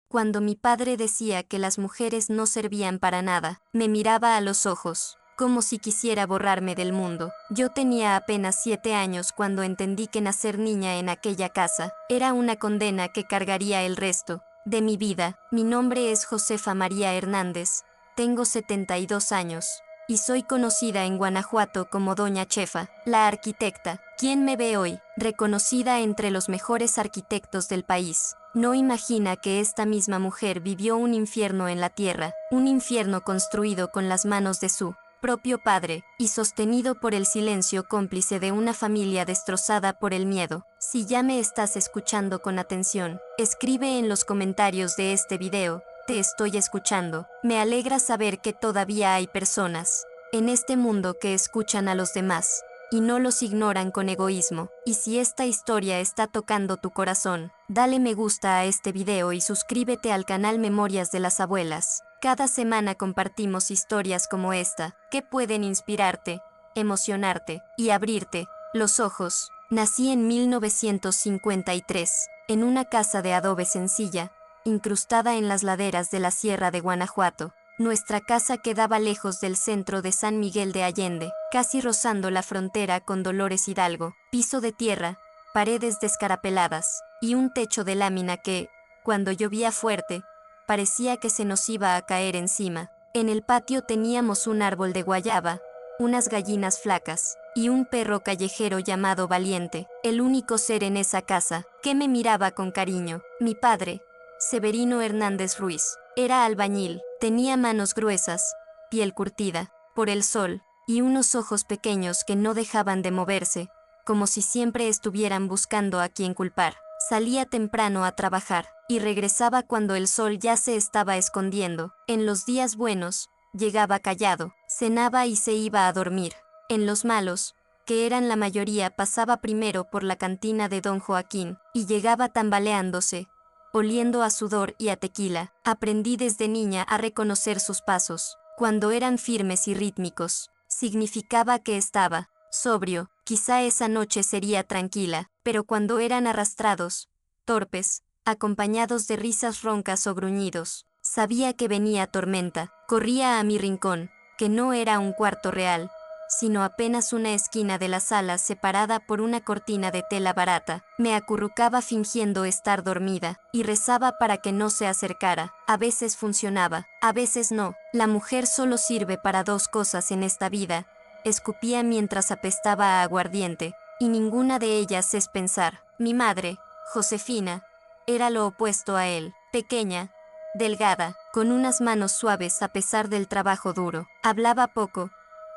Cuando mi padre decía que las mujeres no servían para nada, me miraba a los ojos, como si quisiera borrarme del mundo. Yo tenía apenas 7 años cuando entendí que nacer niña en aquella casa era una condena que cargaría el resto de mi vida. Mi nombre es Josefa María Hernández, tengo 72 años. Y soy conocida en Guanajuato como Doña Chefa, la arquitecta. Quien me ve hoy, reconocida entre los mejores arquitectos del país, no imagina que esta misma mujer vivió un infierno en la tierra, un infierno construido con las manos de su propio padre, y sostenido por el silencio cómplice de una familia destrozada por el miedo. Si ya me estás escuchando con atención, escribe en los comentarios de este video: te estoy escuchando. Me alegra saber que todavía hay personas en este mundo que escuchan a los demás y no los ignoran con egoísmo. Y si esta historia está tocando tu corazón, dale me gusta a este video y suscríbete al canal Memorias de las Abuelas. Cada semana compartimos historias como esta, que pueden inspirarte, emocionarte y abrirte los ojos. Nací en 1953, en una casa de adobe sencilla, incrustada en las laderas de la Sierra de Guanajuato. Nuestra casa quedaba lejos del centro de San Miguel de Allende, casi rozando la frontera con Dolores Hidalgo. Piso de tierra, paredes descarapeladas y un techo de lámina que, cuando llovía fuerte, parecía que se nos iba a caer encima. En el patio teníamos un árbol de guayaba, unas gallinas flacas y un perro callejero llamado Valiente, el único ser en esa casa que me miraba con cariño. Mi padre, Severino Hernández Ruiz, era albañil, tenía manos gruesas, piel curtida por el sol y unos ojos pequeños que no dejaban de moverse, como si siempre estuvieran buscando a quien culpar. Salía temprano a trabajar y regresaba cuando el sol ya se estaba escondiendo. En los días buenos, llegaba callado, cenaba y se iba a dormir. En los malos, que eran la mayoría, pasaba primero por la cantina de don Joaquín y llegaba tambaleándose, oliendo a sudor y a tequila. Aprendí desde niña a reconocer sus pasos. Cuando eran firmes y rítmicos, significaba que estaba sobrio. Quizá esa noche sería tranquila, pero cuando eran arrastrados, torpes, acompañados de risas roncas o gruñidos, sabía que venía tormenta. Corría a mi rincón, que no era un cuarto real, sino apenas una esquina de la sala separada por una cortina de tela barata. Me acurrucaba fingiendo estar dormida, y rezaba para que no se acercara. A veces funcionaba, a veces no. La mujer solo sirve para 2 cosas en esta vida: escupía mientras apestaba a aguardiente, y ninguna de ellas es pensar. Mi madre, Josefina, era lo opuesto a él, pequeña, delgada, con unas manos suaves a pesar del trabajo duro. Hablaba poco,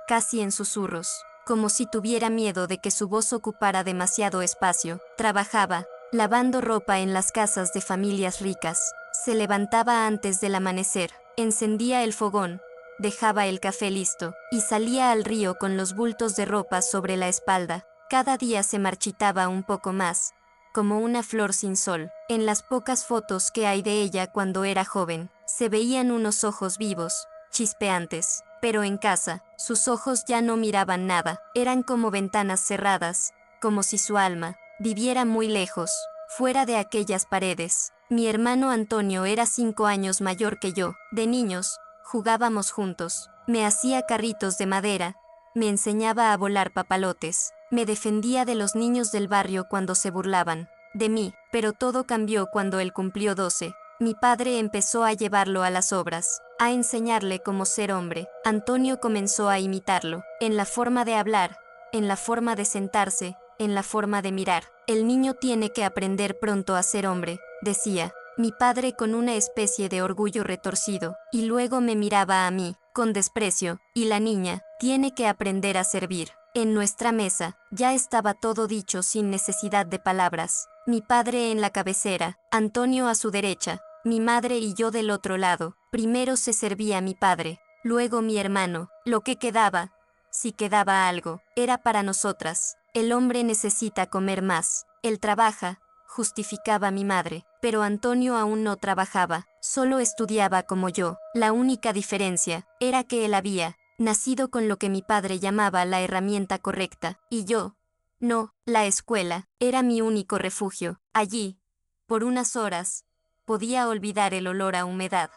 casi en susurros, como si tuviera miedo de que su voz ocupara demasiado espacio. Trabajaba, lavando ropa en las casas de familias ricas. Se levantaba antes del amanecer, encendía el fogón, dejaba el café listo, y salía al río con los bultos de ropa sobre la espalda. Cada día se marchitaba un poco más, como una flor sin sol. En las pocas fotos que hay de ella cuando era joven, se veían unos ojos vivos, chispeantes, pero en casa, sus ojos ya no miraban nada, eran como ventanas cerradas, como si su alma viviera muy lejos, fuera de aquellas paredes. Mi hermano Antonio era 5 años mayor que yo. De niños, jugábamos juntos, me hacía carritos de madera, me enseñaba a volar papalotes, me defendía de los niños del barrio cuando se burlaban de mí, pero todo cambió cuando él cumplió 12. Mi padre empezó a llevarlo a las obras, a enseñarle cómo ser hombre. Antonio comenzó a imitarlo, en la forma de hablar, en la forma de sentarse, en la forma de mirar. El niño tiene que aprender pronto a ser hombre, decía mi padre con una especie de orgullo retorcido, y luego me miraba a mí, con desprecio, y la niña tiene que aprender a servir. En nuestra mesa, ya estaba todo dicho sin necesidad de palabras. Mi padre en la cabecera, Antonio a su derecha, mi madre y yo del otro lado. Primero se servía mi padre, luego mi hermano. Lo que quedaba, si quedaba algo, era para nosotras. El hombre necesita comer más. Él trabaja, justificaba mi madre, pero Antonio aún no trabajaba, solo estudiaba como yo. La única diferencia era que él había nacido con lo que mi padre llamaba la herramienta correcta, y yo, no. La escuela era mi único refugio. Allí, por unas horas, Podía olvidar el olor a humedad,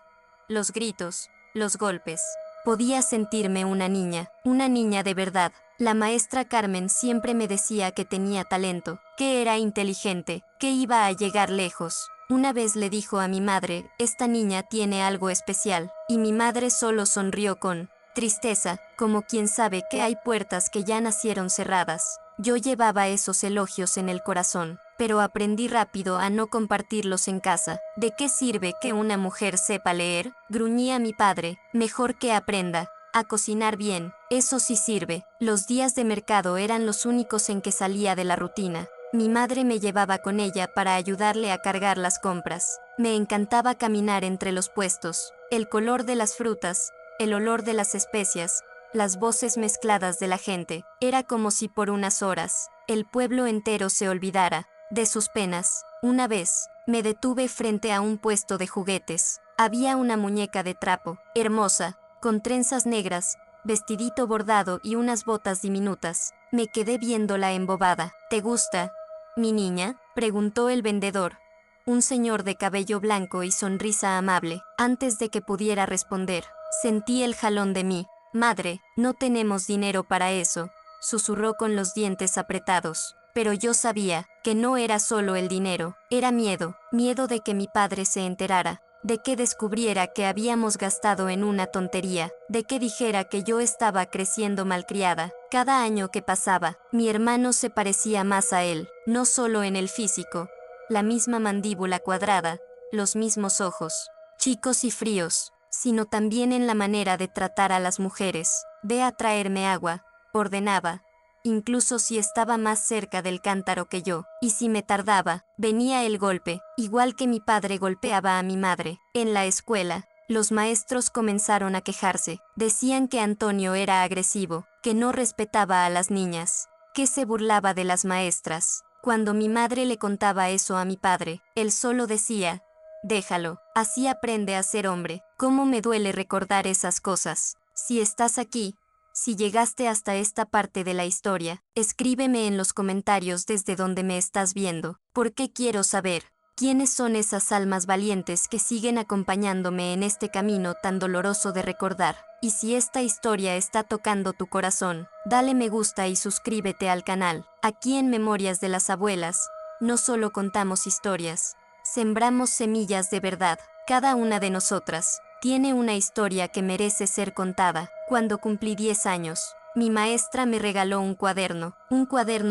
los gritos, los golpes. Podía sentirme una niña de verdad. La maestra Carmen siempre me decía que tenía talento, que era inteligente, que iba a llegar lejos. Una vez le dijo a mi madre, esta niña tiene algo especial, y mi madre solo sonrió con tristeza, como quien sabe que hay puertas que ya nacieron cerradas. Yo llevaba esos elogios en el corazón, pero aprendí rápido a no compartirlos en casa. ¿De qué sirve que una mujer sepa leer? Gruñía mi padre, mejor que aprenda a cocinar bien, eso sí sirve. Los días de mercado eran los únicos en que salía de la rutina. Mi madre me llevaba con ella para ayudarle a cargar las compras. Me encantaba caminar entre los puestos, el color de las frutas, el olor de las especias, las voces mezcladas de la gente. Era como si por unas horas, el pueblo entero se olvidara de sus penas. Una vez, me detuve frente a un puesto de juguetes. Había una muñeca de trapo, hermosa, con trenzas negras, vestidito bordado y unas botas diminutas. Me quedé viéndola embobada. ¿Te gusta, mi niña?, preguntó el vendedor. Un señor de cabello blanco y sonrisa amable. Antes de que pudiera responder, sentí el jalón de mi madre. No tenemos dinero para eso, susurró con los dientes apretados. Pero yo sabía que no era solo el dinero, era miedo, miedo de que mi padre se enterara, de que descubriera que habíamos gastado en una tontería, de que dijera que yo estaba creciendo malcriada. Cada año que pasaba, mi hermano se parecía más a él, no solo en el físico, la misma mandíbula cuadrada, los mismos ojos, chicos y fríos, sino también en la manera de tratar a las mujeres. Ve a traerme agua, ordenaba, incluso si estaba más cerca del cántaro que yo, y si me tardaba, venía el golpe, igual que mi padre golpeaba a mi madre. En la escuela, los maestros comenzaron a quejarse. Decían que Antonio era agresivo, que no respetaba a las niñas, que se burlaba de las maestras. Cuando mi madre le contaba eso a mi padre, él solo decía, déjalo, así aprende a ser hombre. ¿Cómo me duele recordar esas cosas? Si estás aquí, si llegaste hasta esta parte de la historia, escríbeme en los comentarios desde donde me estás viendo, porque quiero saber quiénes son esas almas valientes que siguen acompañándome en este camino tan doloroso de recordar. Y si esta historia está tocando tu corazón, dale me gusta y suscríbete al canal. Aquí en Memorias de las Abuelas, no solo contamos historias, sembramos semillas de verdad. Cada una de nosotras tiene una historia que merece ser contada. Cuando cumplí 10 años, mi maestra me regaló un cuaderno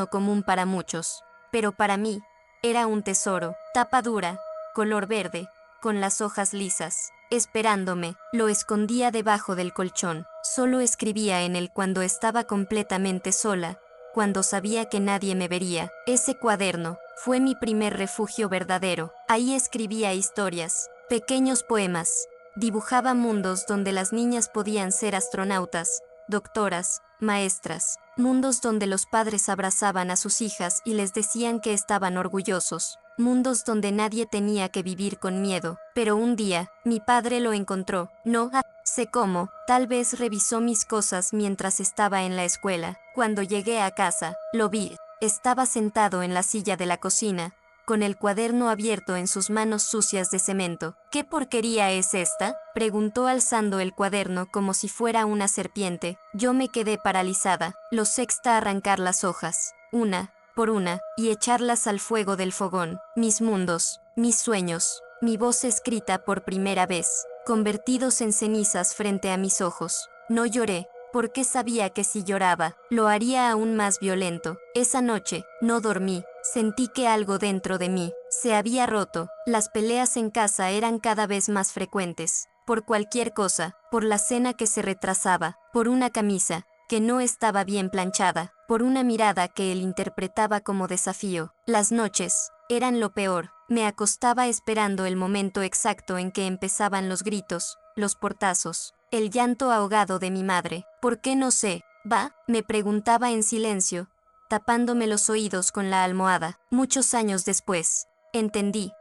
común para muchos, pero para mí, era un tesoro, tapa dura, color verde, con las hojas lisas, esperándome. Lo escondía debajo del colchón, solo escribía en él cuando estaba completamente sola, cuando sabía que nadie me vería. Ese cuaderno fue mi primer refugio verdadero. Ahí escribía historias, pequeños poemas, dibujaba mundos donde las niñas podían ser astronautas, doctoras, maestras, mundos donde los padres abrazaban a sus hijas y les decían que estaban orgullosos, mundos donde nadie tenía que vivir con miedo. Pero un día, mi padre lo encontró. No sé cómo, tal vez revisó mis cosas mientras estaba en la escuela. Cuando llegué a casa, lo vi. Estaba sentado en la silla de la cocina, con el cuaderno abierto en sus manos sucias de cemento. ¿Qué porquería es esta?, preguntó alzando el cuaderno como si fuera una serpiente. Yo me quedé paralizada. Lo sexta arrancar las hojas, una por una, y echarlas al fuego del fogón. Mis mundos, mis sueños, mi voz escrita por primera vez, convertidos en cenizas frente a mis ojos. No lloré, porque sabía que si lloraba, lo haría aún más violento. Esa noche, no dormí. Sentí que algo dentro de mí se había roto. Las peleas en casa eran cada vez más frecuentes. Por cualquier cosa, por la cena que se retrasaba, por una camisa que no estaba bien planchada, por una mirada que él interpretaba como desafío. Las noches eran lo peor. Me acostaba esperando el momento exacto en que empezaban los gritos, los portazos, el llanto ahogado de mi madre. ¿Por qué no sé? ¿Va?, me preguntaba en silencio, tapándome los oídos con la almohada. Muchos años después, entendí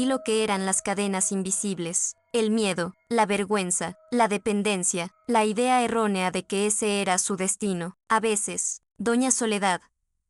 lo que eran las cadenas invisibles, el miedo, la vergüenza, la dependencia, la idea errónea de que ese era su destino. A veces, doña Soledad,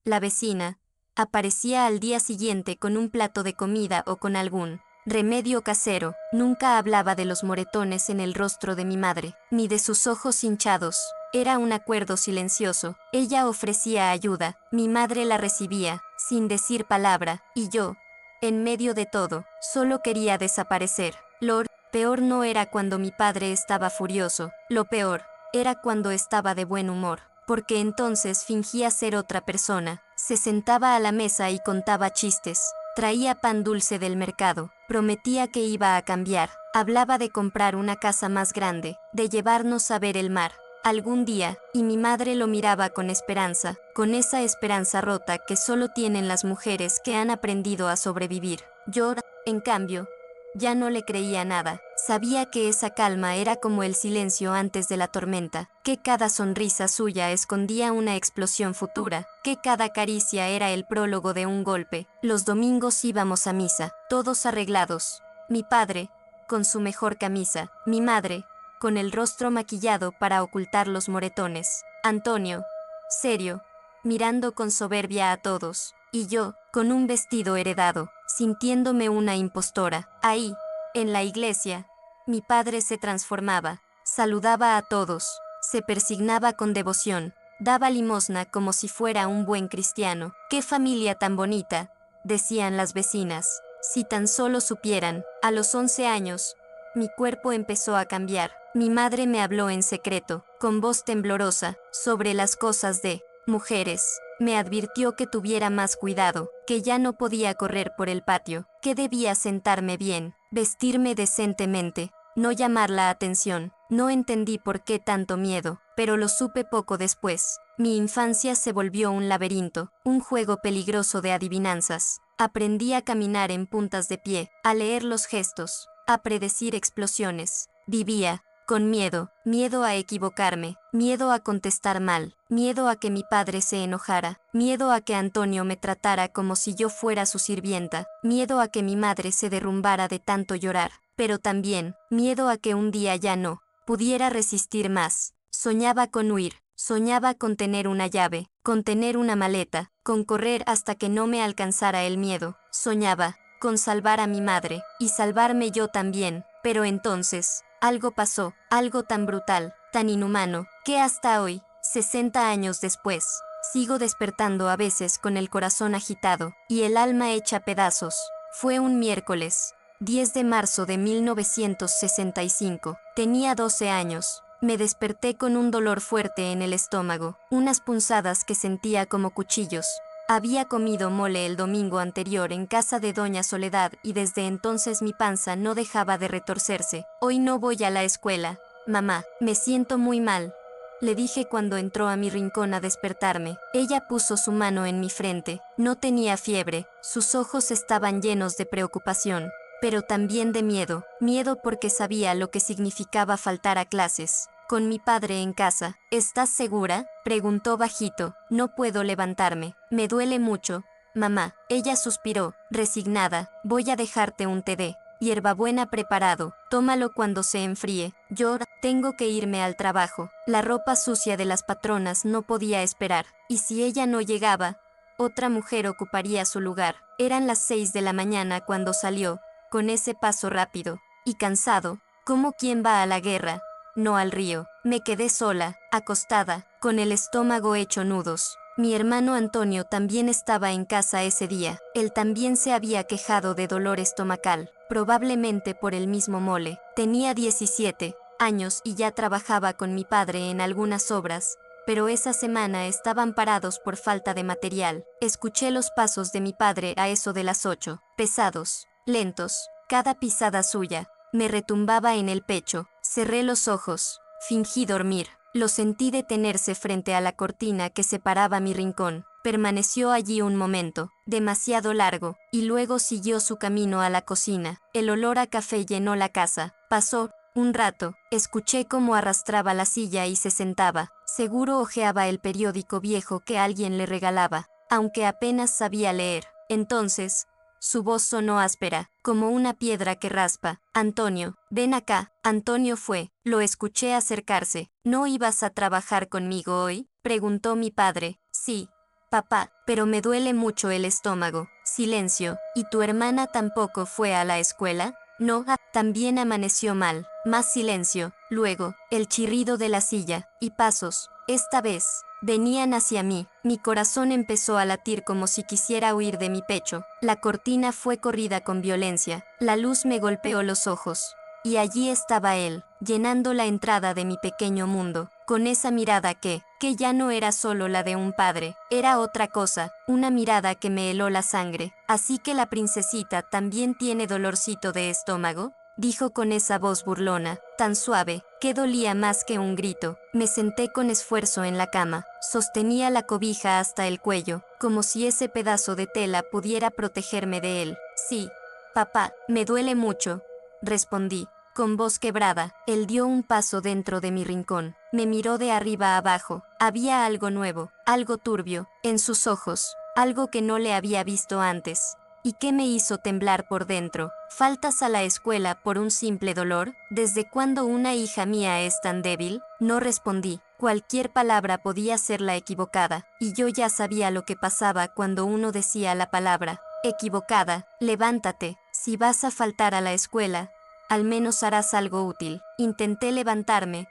la vecina, aparecía al día siguiente con un plato de comida o con algún Remedio casero. Nunca hablaba de los moretones en el rostro de mi madre, ni de sus ojos hinchados. Era un acuerdo silencioso. Ella ofrecía ayuda, mi madre la recibía, sin decir palabra, y yo, en medio de todo, solo quería desaparecer. Lo peor no era cuando mi padre estaba furioso, lo peor era cuando estaba de buen humor, porque entonces fingía ser otra persona. Se sentaba a la mesa y contaba chistes. Traía pan dulce del mercado, prometía que iba a cambiar, hablaba de comprar una casa más grande, de llevarnos a ver el mar algún día, y mi madre lo miraba con esperanza, con esa esperanza rota que solo tienen las mujeres que han aprendido a sobrevivir. Yo, en cambio, ya no le creía nada. Sabía que esa calma era como el silencio antes de la tormenta, que cada sonrisa suya escondía una explosión futura, que cada caricia era el prólogo de un golpe. Los domingos íbamos a misa, todos arreglados. Mi padre, con su mejor camisa, mi madre, con el rostro maquillado para ocultar los moretones. Antonio, serio, mirando con soberbia a todos, y yo, con un vestido heredado, sintiéndome una impostora. Ahí, en la iglesia, mi padre se transformaba, saludaba a todos, se persignaba con devoción, daba limosna como si fuera un buen cristiano. ¡Qué familia tan bonita!, decían las vecinas. Si tan solo supieran. A los 11 años, mi cuerpo empezó a cambiar. Mi madre me habló en secreto, con voz temblorosa, sobre las cosas de mujeres. Me advirtió que tuviera más cuidado, que ya no podía correr por el patio, que debía sentarme bien, vestirme decentemente, no llamar la atención. No entendí por qué tanto miedo, pero lo supe poco después. Mi infancia se volvió un laberinto, un juego peligroso de adivinanzas. Aprendí a caminar en puntas de pie, a leer los gestos, a predecir explosiones. Vivía con miedo, miedo a equivocarme, miedo a contestar mal, miedo a que mi padre se enojara, miedo a que Antonio me tratara como si yo fuera su sirvienta, miedo a que mi madre se derrumbara de tanto llorar, pero también, miedo a que un día ya no pudiera resistir más. Soñaba con huir, soñaba con tener una llave, con tener una maleta, con correr hasta que no me alcanzara el miedo. Soñaba con salvar a mi madre, y salvarme yo también, pero entonces algo pasó, algo tan brutal, tan inhumano, que hasta hoy, 60 años después, sigo despertando a veces con el corazón agitado y el alma hecha pedazos. Fue un miércoles, 10 de marzo de 1965. Tenía 12 años. Me desperté con un dolor fuerte en el estómago, unas punzadas que sentía como cuchillos. Había comido mole el domingo anterior en casa de doña Soledad y desde entonces mi panza no dejaba de retorcerse. Hoy no voy a la escuela. Mamá, me siento muy mal, le dije cuando entró a mi rincón a despertarme. Ella puso su mano en mi frente. No tenía fiebre, sus ojos estaban llenos de preocupación, pero también de miedo. Miedo porque sabía lo que significaba faltar a clases. Con mi padre en casa. ¿Estás segura?, preguntó bajito. No puedo levantarme. Me duele mucho, mamá. Ella suspiró, resignada. Voy a dejarte un té de hierbabuena preparado. Tómalo cuando se enfríe. Yo tengo que irme al trabajo. La ropa sucia de las patronas no podía esperar. Y si ella no llegaba, otra mujer ocuparía su lugar. Eran las 6 de la mañana cuando salió, con ese paso rápido y cansado, como quien va a la guerra, no al río. Me quedé sola, acostada, con el estómago hecho nudos. Mi hermano Antonio también estaba en casa ese día. Él también se había quejado de dolor estomacal, probablemente por el mismo mole. Tenía 17 años y ya trabajaba con mi padre en algunas obras, pero esa semana estaban parados por falta de material. Escuché los pasos de mi padre a eso de las 8, pesados, lentos. Cada pisada suya me retumbaba en el pecho. Cerré los ojos, fingí dormir. Lo sentí detenerse frente a la cortina que separaba mi rincón. Permaneció allí un momento, demasiado largo, y luego siguió su camino a la cocina. El olor a café llenó la casa. Pasó un rato, escuché cómo arrastraba la silla y se sentaba. Seguro hojeaba el periódico viejo que alguien le regalaba, aunque apenas sabía leer. Entonces, su voz sonó áspera, como una piedra que raspa. Antonio, ven acá. Antonio fue. Lo escuché acercarse. ¿No ibas a trabajar conmigo hoy?, preguntó mi padre. Sí, papá, pero me duele mucho el estómago. Silencio. ¿Y tu hermana tampoco fue a la escuela? No, también amaneció mal. Más silencio. Luego, el chirrido de la silla, y pasos. Esta vez, venían hacia mí. Mi corazón empezó a latir como si quisiera huir de mi pecho. La cortina fue corrida con violencia. La luz me golpeó los ojos. Y allí estaba él, llenando la entrada de mi pequeño mundo, con esa mirada que ya no era solo la de un padre, era otra cosa, una mirada que me heló la sangre. Así que la princesita también tiene dolorcito de estómago, dijo con esa voz burlona, tan suave, que dolía más que un grito. Me senté con esfuerzo en la cama, sostenía la cobija hasta el cuello, como si ese pedazo de tela pudiera protegerme de él. Sí, papá, me duele mucho, respondí. Con voz quebrada, él dio un paso dentro de mi rincón. Me miró de arriba abajo. Había algo nuevo, algo turbio, en sus ojos, algo que no le había visto antes. ¿Y qué me hizo temblar por dentro? ¿Faltas a la escuela por un simple dolor? ¿Desde cuándo una hija mía es tan débil? No respondí. Cualquier palabra podía ser la equivocada, y yo ya sabía lo que pasaba cuando uno decía la palabra equivocada. Levántate, si vas a faltar a la escuela, al menos harás algo útil. Intenté levantarme,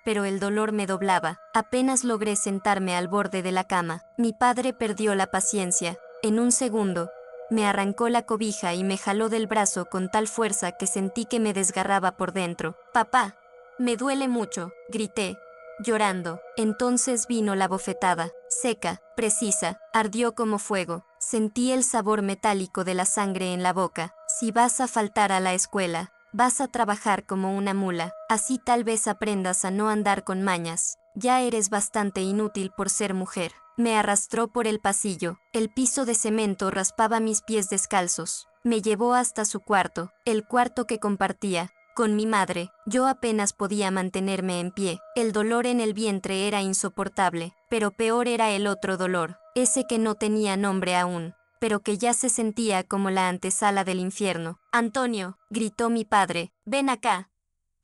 pero el dolor me doblaba. Apenas logré sentarme al borde de la cama. Mi padre perdió la paciencia. En un segundo, me arrancó la cobija y me jaló del brazo con tal fuerza que sentí que me desgarraba por dentro. «Papá, me duele mucho», grité, llorando. Entonces vino la bofetada, seca, precisa, ardió como fuego. Sentí el sabor metálico de la sangre en la boca. «Si vas a faltar a la escuela, vas a trabajar como una mula, así tal vez aprendas a no andar con mañas. Ya eres bastante inútil por ser mujer». Me arrastró por el pasillo. El piso de cemento raspaba mis pies descalzos. Me llevó hasta su cuarto, el cuarto que compartía con mi madre. Yo apenas podía mantenerme en pie. El dolor en el vientre era insoportable, pero peor era el otro dolor, ese que no tenía nombre aún, pero que ya se sentía como la antesala del infierno. «Antonio», gritó mi padre, «ven acá».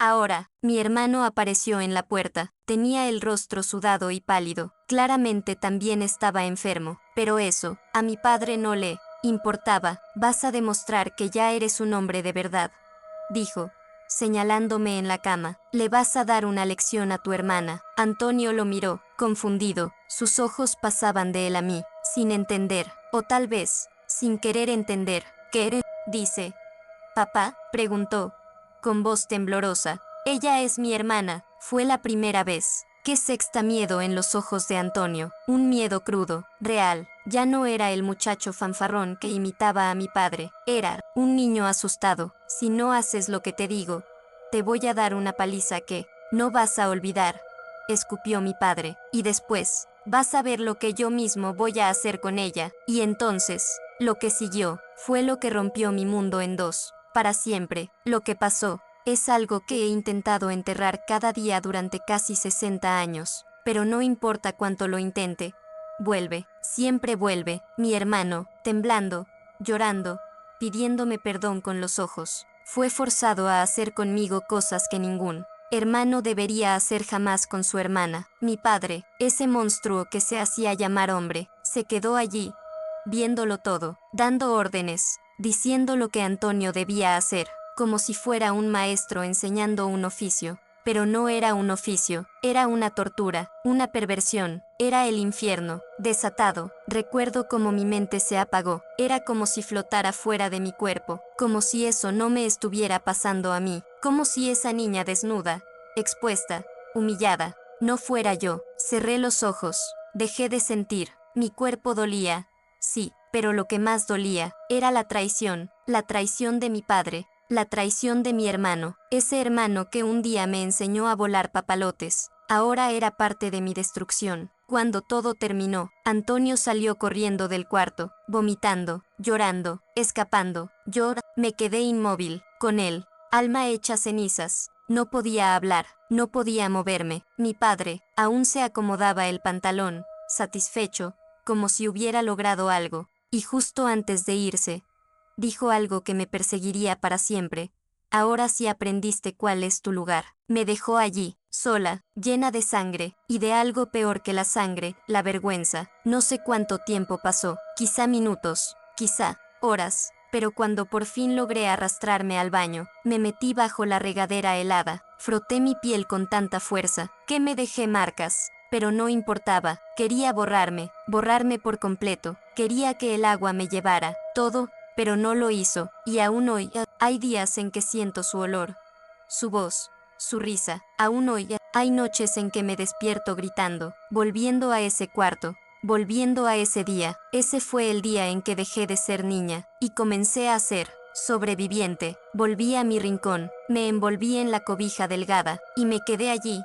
Ahora, mi hermano apareció en la puerta. Tenía el rostro sudado y pálido. Claramente también estaba enfermo, pero eso, a mi padre no le importaba. «Vas a demostrar que ya eres un hombre de verdad», dijo, señalándome en la cama. «Le vas a dar una lección a tu hermana». Antonio lo miró, confundido. Sus ojos pasaban de él a mí, sin entender, o tal vez, sin querer entender. «¿Qué dice? ¿Papá?», preguntó, con voz temblorosa. «Ella es mi hermana». Fue la primera vez. Qué sexta miedo en los ojos de Antonio. Un miedo crudo, real. Ya no era el muchacho fanfarrón que imitaba a mi padre. Era un niño asustado. «Si no haces lo que te digo, te voy a dar una paliza que no vas a olvidar», escupió mi padre. «Y después, vas a ver lo que yo mismo voy a hacer con ella». Y entonces, lo que siguió, fue lo que rompió mi mundo en dos. Para siempre. Lo que pasó es algo que he intentado enterrar cada día durante casi 60 años. Pero no importa cuánto lo intente. Vuelve, siempre vuelve. Mi hermano, temblando, llorando, pidiéndome perdón con los ojos, fue forzado a hacer conmigo cosas que ningún hermano debería hacer jamás con su hermana. Mi padre, ese monstruo que se hacía llamar hombre, se quedó allí, viéndolo todo, dando órdenes, diciendo lo que Antonio debía hacer, como si fuera un maestro enseñando un oficio. Pero no era un oficio, era una tortura, una perversión, era el infierno, desatado. Recuerdo cómo mi mente se apagó, era como si flotara fuera de mi cuerpo, como si eso no me estuviera pasando a mí, como si esa niña desnuda, expuesta, humillada, no fuera yo. Cerré los ojos, dejé de sentir, mi cuerpo dolía, sí, pero lo que más dolía era la traición de mi padre. La traición de mi hermano, ese hermano que un día me enseñó a volar papalotes, ahora era parte de mi destrucción. Cuando todo terminó, Antonio salió corriendo del cuarto, vomitando, llorando, escapando. Yo me quedé inmóvil, con él, alma hecha cenizas. No podía hablar, no podía moverme. Mi padre aún se acomodaba el pantalón, satisfecho, como si hubiera logrado algo, y justo antes de irse, dijo algo que me perseguiría para siempre. «Ahora sí aprendiste cuál es tu lugar». Me dejó allí, sola, llena de sangre, y de algo peor que la sangre, la vergüenza. No sé cuánto tiempo pasó, quizá minutos, quizá horas, pero cuando por fin logré arrastrarme al baño, me metí bajo la regadera helada, froté mi piel con tanta fuerza, que me dejé marcas. Pero no importaba, quería borrarme por completo, quería que el agua me llevara, todo, pero no lo hizo, y aún hoy, hay días en que siento su olor, su voz, su risa, aún hoy, hay noches en que me despierto gritando, volviendo a ese cuarto, volviendo a ese día. Ese fue el día en que dejé de ser niña, y comencé a ser sobreviviente. Volví a mi rincón, me envolví en la cobija delgada, y me quedé allí,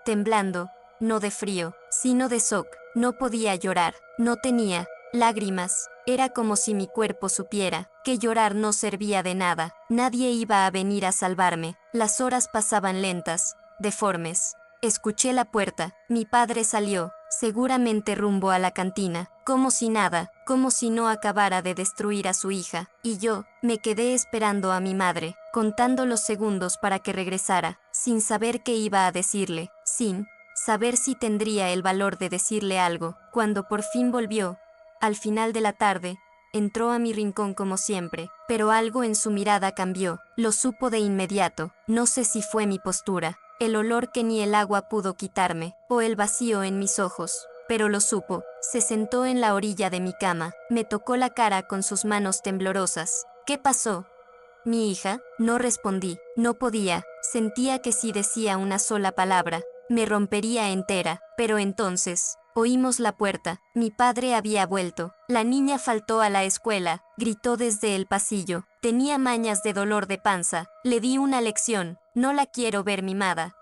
temblando, no de frío, sino de shock. No podía llorar, no tenía lágrimas. Era como si mi cuerpo supiera que llorar no servía de nada. Nadie iba a venir a salvarme. Las horas pasaban lentas, deformes. Escuché la puerta. Mi padre salió, seguramente rumbo a la cantina, como si nada, como si no acabara de destruir a su hija. Y yo, me quedé esperando a mi madre, contando los segundos para que regresara, sin saber qué iba a decirle, sin saber si tendría el valor de decirle algo. Cuando por fin volvió, al final de la tarde, entró a mi rincón como siempre, pero algo en su mirada cambió. Lo supo de inmediato. No sé si fue mi postura, el olor que ni el agua pudo quitarme, o el vacío en mis ojos, pero lo supo. Se sentó en la orilla de mi cama, me tocó la cara con sus manos temblorosas. ¿Qué pasó? Mi hija, no respondí, no podía. Sentía que si decía una sola palabra, me rompería entera. Pero entonces, oímos la puerta. Mi padre había vuelto. La niña faltó a la escuela, gritó desde el pasillo. Tenía mañas de dolor de panza. Le di una lección. No la quiero ver mimada.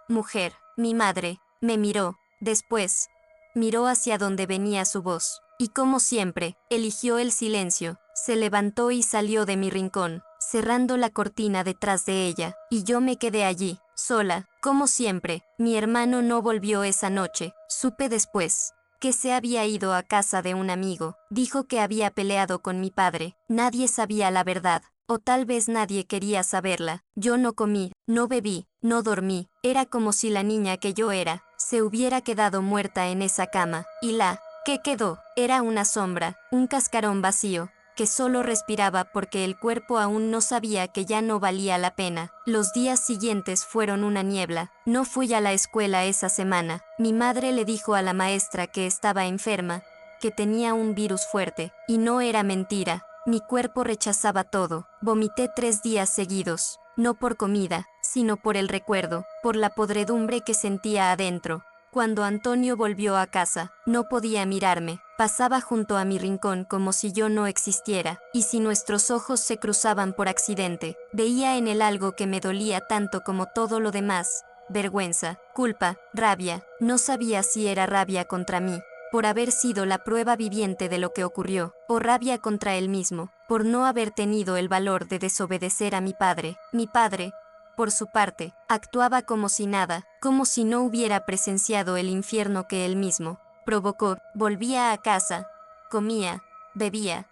Mujer, mi madre, me miró. Después, miró hacia donde venía su voz. Y como siempre, eligió el silencio. Se levantó y salió de mi rincón, cerrando la cortina detrás de ella. Y yo me quedé allí, sola, como siempre. Mi hermano no volvió esa noche. Supe después que se había ido a casa de un amigo. Dijo que había peleado con mi padre. Nadie sabía la verdad, o tal vez nadie quería saberla. Yo no comí, no bebí, no dormí. Era como si la niña que yo era se hubiera quedado muerta en esa cama. Y la que quedó era una sombra, un cascarón vacío, que solo respiraba porque el cuerpo aún no sabía que ya no valía la pena. Los días siguientes fueron una niebla. No fui a la escuela esa semana. Mi madre le dijo a la maestra que estaba enferma, que tenía un virus fuerte, y no era mentira. Mi cuerpo rechazaba todo. Vomité 3 días seguidos, no por comida, sino por el recuerdo, por la podredumbre que sentía adentro. Cuando Antonio volvió a casa, no podía mirarme. Pasaba junto a mi rincón como si yo no existiera, y si nuestros ojos se cruzaban por accidente, veía en él algo que me dolía tanto como todo lo demás. Vergüenza, culpa, rabia. No sabía si era rabia contra mí, por haber sido la prueba viviente de lo que ocurrió, o rabia contra él mismo, por no haber tenido el valor de desobedecer a mi padre. Mi padre, por su parte, actuaba como si nada, como si no hubiera presenciado el infierno que él mismo provocó. Volvía a casa, comía, bebía,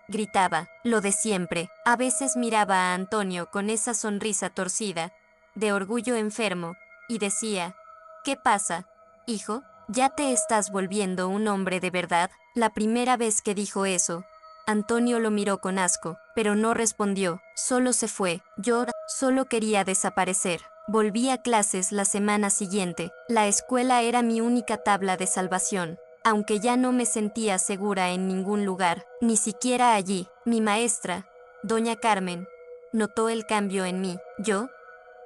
gritaba, lo de siempre. A veces miraba a Antonio con esa sonrisa torcida, de orgullo enfermo, y decía, ¿qué pasa, hijo? ¿Ya te estás volviendo un hombre de verdad? La primera vez que dijo eso, Antonio lo miró con asco, pero no respondió, solo se fue. Yo solo quería desaparecer. Volví a clases la semana siguiente. La escuela era mi única tabla de salvación. Aunque ya no me sentía segura en ningún lugar, ni siquiera allí. Mi maestra, doña Carmen, notó el cambio en mí. Yo,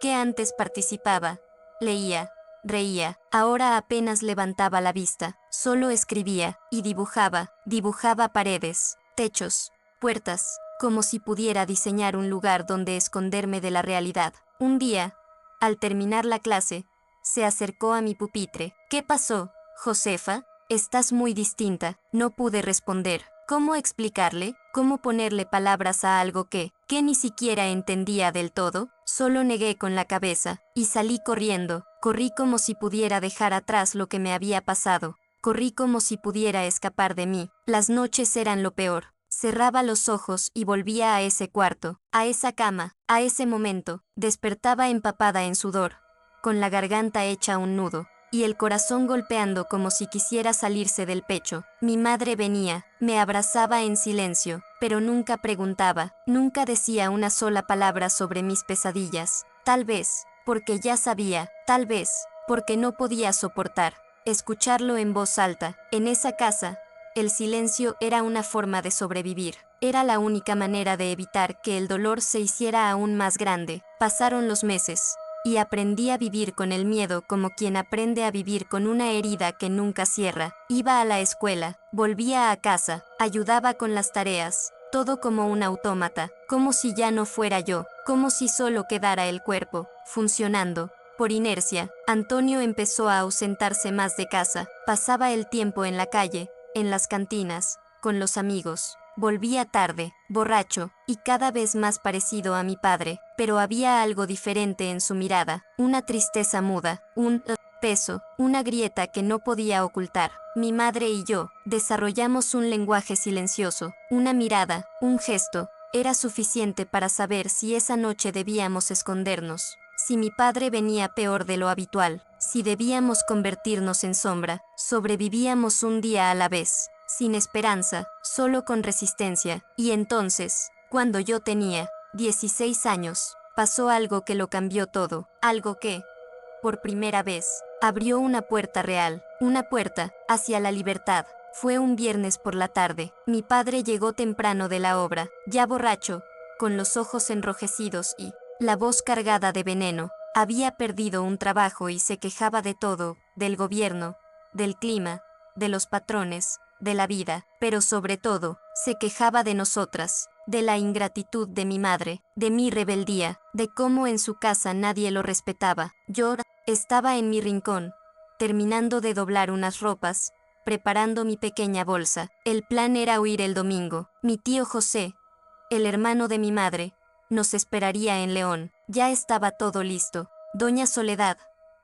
que antes participaba, leía, reía, ahora apenas levantaba la vista. Solo escribía y dibujaba paredes, techos, puertas, como si pudiera diseñar un lugar donde esconderme de la realidad. Un día, al terminar la clase, se acercó a mi pupitre. ¿Qué pasó, Josefa? Estás muy distinta. No pude responder. ¿Cómo explicarle? ¿Cómo ponerle palabras a algo que ni siquiera entendía del todo? Solo negué con la cabeza, y salí corriendo. Corrí como si pudiera dejar atrás lo que me había pasado. Corrí como si pudiera escapar de mí. Las noches eran lo peor. Cerraba los ojos y volvía a ese cuarto, a esa cama, a ese momento. Despertaba empapada en sudor, con la garganta hecha un nudo. y el corazón golpeando como si quisiera salirse del pecho. Mi madre venía, me abrazaba en silencio, pero nunca preguntaba, nunca decía una sola palabra sobre mis pesadillas. Tal vez, porque ya sabía, tal vez, porque no podía soportar escucharlo en voz alta. En esa casa, el silencio era una forma de sobrevivir. Era la única manera de evitar que el dolor se hiciera aún más grande. Pasaron los meses, y aprendí a vivir con el miedo como quien aprende a vivir con una herida que nunca cierra. Iba a la escuela, volvía a casa, ayudaba con las tareas, todo como un autómata, como si ya no fuera yo, como si solo quedara el cuerpo, funcionando. Por inercia, Antonio empezó a ausentarse más de casa, pasaba el tiempo en la calle, en las cantinas, con los amigos. Volvía tarde, borracho, y cada vez más parecido a mi padre, pero había algo diferente en su mirada, una tristeza muda, un peso, una grieta que no podía ocultar. Mi madre y yo desarrollamos un lenguaje silencioso, una mirada, un gesto, era suficiente para saber si esa noche debíamos escondernos, si mi padre venía peor de lo habitual, si debíamos convertirnos en sombra. Sobrevivíamos un día a la vez, sin esperanza, solo con resistencia. Y entonces, cuando yo tenía 16 años, pasó algo que lo cambió todo, algo que, por primera vez, abrió una puerta real, una puerta hacia la libertad. Fue un viernes por la tarde. Mi padre llegó temprano de la obra, ya borracho, con los ojos enrojecidos y la voz cargada de veneno. Había perdido un trabajo y se quejaba de todo, del gobierno, del clima, de los patrones, de la vida, pero sobre todo, se quejaba de nosotras, de la ingratitud de mi madre, de mi rebeldía, de cómo en su casa nadie lo respetaba. Yo estaba en mi rincón, terminando de doblar unas ropas, preparando mi pequeña bolsa. El plan era huir el domingo. Mi tío José, el hermano de mi madre, nos esperaría en León. Ya estaba todo listo. Doña Soledad,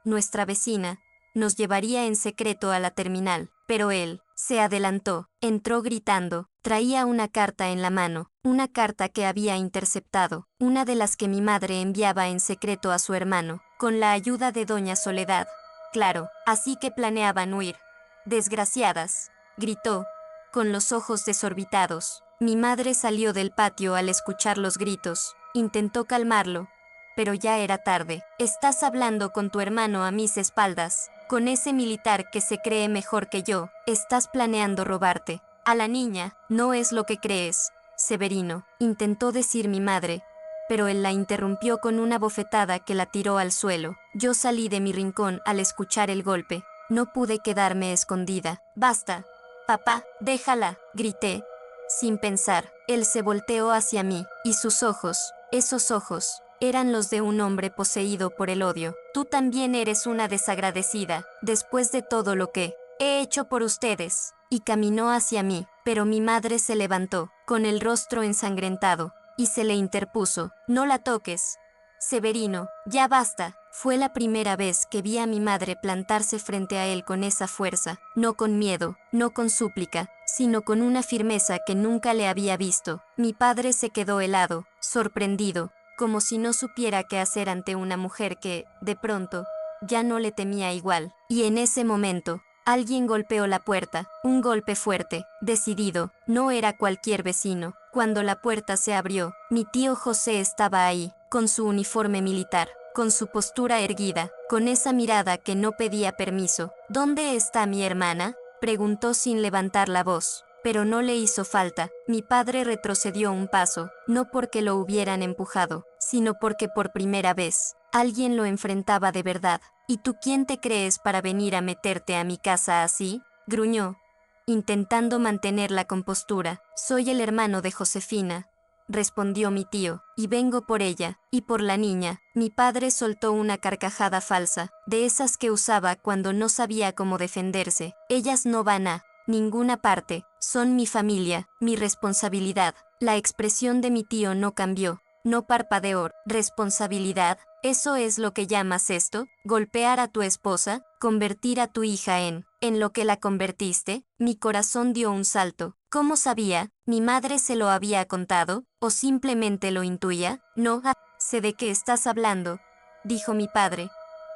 nuestra vecina, nos llevaría en secreto a la terminal, pero él se adelantó, entró gritando, traía una carta en la mano, una carta que había interceptado, una de las que mi madre enviaba en secreto a su hermano, con la ayuda de Doña Soledad. Claro, así que planeaban huir. Desgraciadas, gritó, con los ojos desorbitados. Mi madre salió del patio al escuchar los gritos, intentó calmarlo, pero ya era tarde. Estás hablando con tu hermano a mis espaldas, con ese militar que se cree mejor que yo, estás planeando robarte a la niña. No es lo que crees, Severino, intentó decir mi madre, pero él la interrumpió con una bofetada que la tiró al suelo. Yo salí de mi rincón al escuchar el golpe. No pude quedarme escondida. Basta, papá, déjala, grité, sin pensar. Él se volteó hacia mí, y sus ojos, esos ojos, eran los de un hombre poseído por el odio. Tú también eres una desagradecida, después de todo lo que he hecho por ustedes. Y caminó hacia mí, pero mi madre se levantó, con el rostro ensangrentado, y se le interpuso. No la toques, Severino, ya basta. Fue la primera vez que vi a mi madre plantarse frente a él con esa fuerza, no con miedo, no con súplica, sino con una firmeza que nunca le había visto. Mi padre se quedó helado, sorprendido, como si no supiera qué hacer ante una mujer que, de pronto, ya no le temía igual. Y en ese momento, alguien golpeó la puerta, un golpe fuerte, decidido. No era cualquier vecino. Cuando la puerta se abrió, mi tío José estaba ahí, con su uniforme militar, con su postura erguida, con esa mirada que no pedía permiso. ¿Dónde está mi hermana?, preguntó sin levantar la voz. Pero no le hizo falta. Mi padre retrocedió un paso, no porque lo hubieran empujado, sino porque por primera vez, alguien lo enfrentaba de verdad. ¿Y tú quién te crees para venir a meterte a mi casa así?, gruñó, intentando mantener la compostura. Soy el hermano de Josefina, respondió mi tío, y vengo por ella, y por la niña. Mi padre soltó una carcajada falsa, de esas que usaba cuando no sabía cómo defenderse. Ellas no van a ninguna parte, son mi familia, mi responsabilidad. La expresión de mi tío no cambió, no parpadeó. ¿Responsabilidad? ¿Eso es lo que llamas esto? ¿Golpear a tu esposa? ¿Convertir a tu hija en lo que la convertiste? Mi corazón dio un salto. ¿Cómo sabía? ¿Mi madre se lo había contado? ¿O simplemente lo intuía? No, sé de qué estás hablando, dijo mi padre,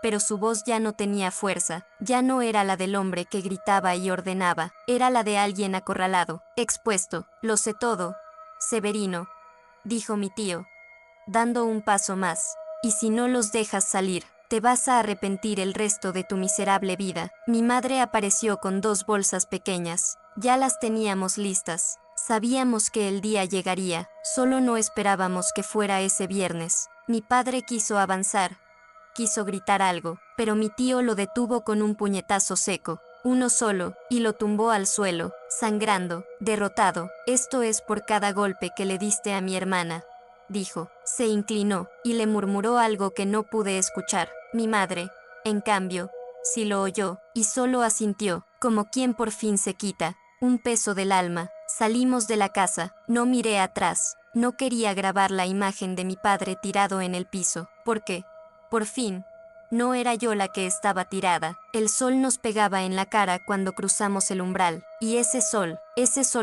pero su voz ya no tenía fuerza, ya no era la del hombre que gritaba y ordenaba, era la de alguien acorralado, expuesto. Lo sé todo, Severino, dijo mi tío, dando un paso más. Y si no los dejas salir, te vas a arrepentir el resto de tu miserable vida. Mi madre apareció con 2 bolsas pequeñas. Ya las teníamos listas. Sabíamos que el día llegaría, solo no esperábamos que fuera ese viernes. Mi padre quiso avanzar, quiso gritar algo, pero mi tío lo detuvo con un puñetazo seco, uno solo, y lo tumbó al suelo, sangrando, derrotado. Esto es por cada golpe que le diste a mi hermana, dijo. Se inclinó, y le murmuró algo que no pude escuchar. Mi madre, en cambio, sí lo oyó, y solo asintió, como quien por fin se quita un peso del alma. Salimos de la casa, no miré atrás, no quería grabar la imagen de mi padre tirado en el piso, porque, por fin, no era yo la que estaba tirada. El sol nos pegaba en la cara cuando cruzamos el umbral, y ese sol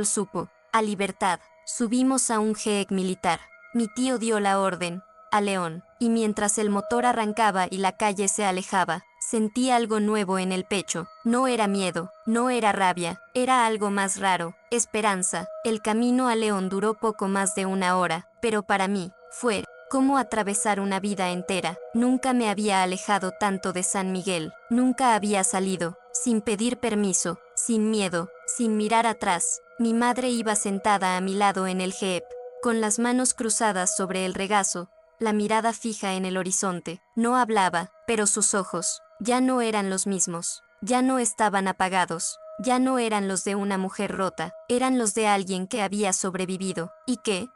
supo, a libertad. Subimos a un GEC militar. Mi tío dio la orden, a León, y mientras el motor arrancaba y la calle se alejaba, sentí algo nuevo en el pecho. No era miedo, no era rabia, era algo más raro, esperanza. El camino a León duró poco más de 1 hora, pero para mí, fue como atravesar una vida entera. Nunca me había alejado tanto de San Miguel, nunca había salido, sin pedir permiso, sin miedo, sin mirar atrás. Mi madre iba sentada a mi lado en el jeep, con las manos cruzadas sobre el regazo, la mirada fija en el horizonte. No hablaba, pero sus ojos ya no eran los mismos, ya no estaban apagados, ya no eran los de una mujer rota, eran los de alguien que había sobrevivido, y que,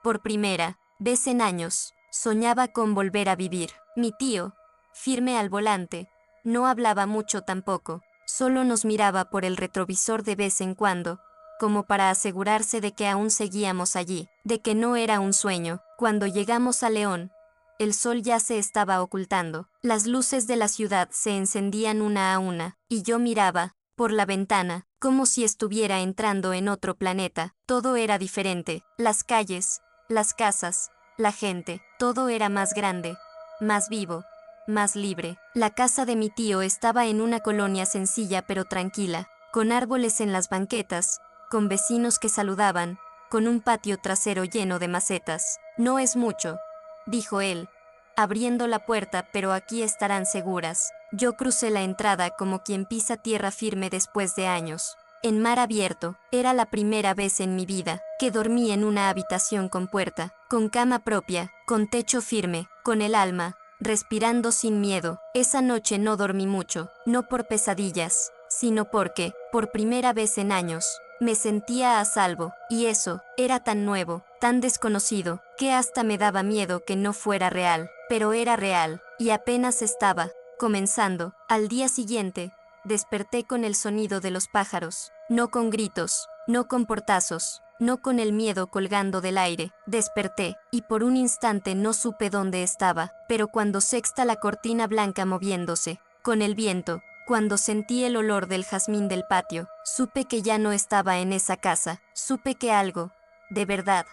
por primera vez en años, soñaba con volver a vivir. Mi tío, firme al volante, no hablaba mucho tampoco, solo nos miraba por el retrovisor de vez en cuando, como para asegurarse de que aún seguíamos allí, de que no era un sueño. Cuando llegamos a León, el sol ya se estaba ocultando, las luces de la ciudad se encendían una a una, y yo miraba, por la ventana, como si estuviera entrando en otro planeta. Todo era diferente, las calles, las casas, la gente, todo era más grande, más vivo, más libre. La casa de mi tío estaba en una colonia sencilla pero tranquila, con árboles en las banquetas, con vecinos que saludaban, con un patio trasero lleno de macetas. No es mucho, dijo él, abriendo la puerta, pero aquí estarán seguras. Yo crucé la entrada como quien pisa tierra firme después de años. En mar abierto, era la primera vez en mi vida que dormí en una habitación con puerta, con cama propia, con techo firme, con el alma respirando sin miedo. Esa noche no dormí mucho, no por pesadillas, sino porque, por primera vez en años, me sentía a salvo, y eso era tan nuevo, tan desconocido, que hasta me daba miedo que no fuera real, pero era real, y apenas estaba comenzando. Al día siguiente, desperté con el sonido de los pájaros, no con gritos, no con portazos, no con el miedo colgando del aire. Desperté, y por un instante no supe dónde estaba, pero cuando sexta la cortina blanca moviéndose, con el viento, cuando sentí el olor del jazmín del patio, supe que ya no estaba en esa casa, supe que algo, de verdad,